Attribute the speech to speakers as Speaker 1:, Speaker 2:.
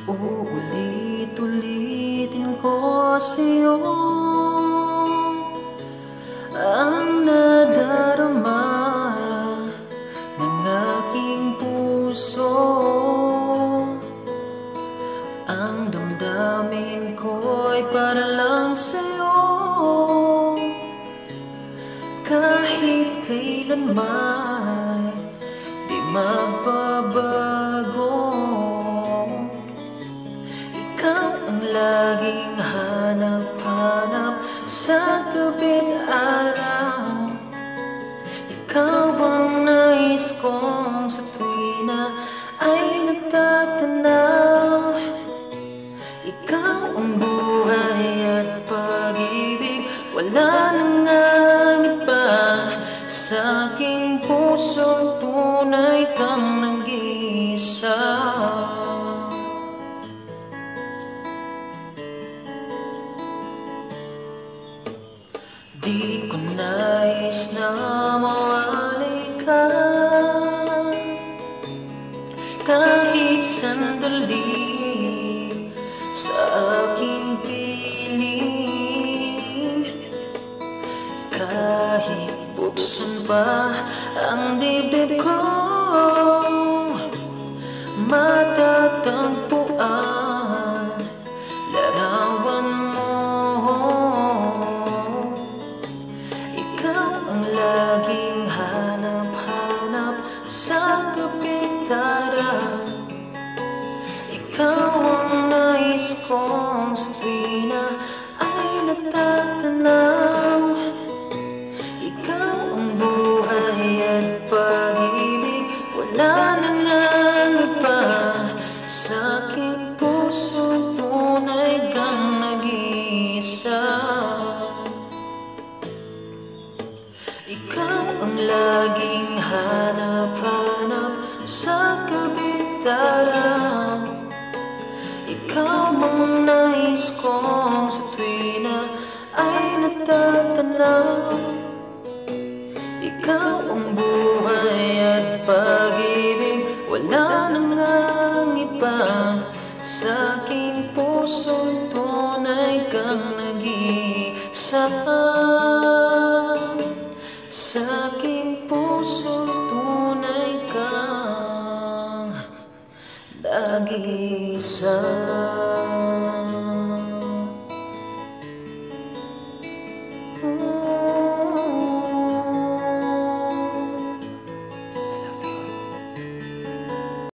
Speaker 1: Uulit-ulitin ko sa'yo ang nadarama ng aking puso. Ang damdamin ko'y para lang sa'yo, kahit kailanman di magbabago. Ikaw ang laging hanap-hanap sa gabi't araw. Ikaw ang nais kong sa tuwina ay nagtatanaw. Ikaw ang buhay at pag-ibig, wala nang iba. Sa aking puso tunay kang nag-iisa. Di ko nais na mawalay ka kahit sandali sa aking piling. Kahit buksan pa ang dibdib ko, matatagpuan larawan mo. Ikaw ang laging hanap-hanap sa gabi't araw. Ikaw ang nais kong sa tuwina ay natatanaw. Ikaw ang buhay at pag-ibig, wala nang iba. Sa aking puso tunay kang nag-iisa. Ikaw ang laging hanap-hanap sa gabi't araw. Ikaw ang nais kong sa tuwina ay natatanaw. Ikaw ang buhay at pag-ibig, wala nang iba. Sa aking puso tunay kang nag-iisa. Sa aking puso tunay kang nag-iisa.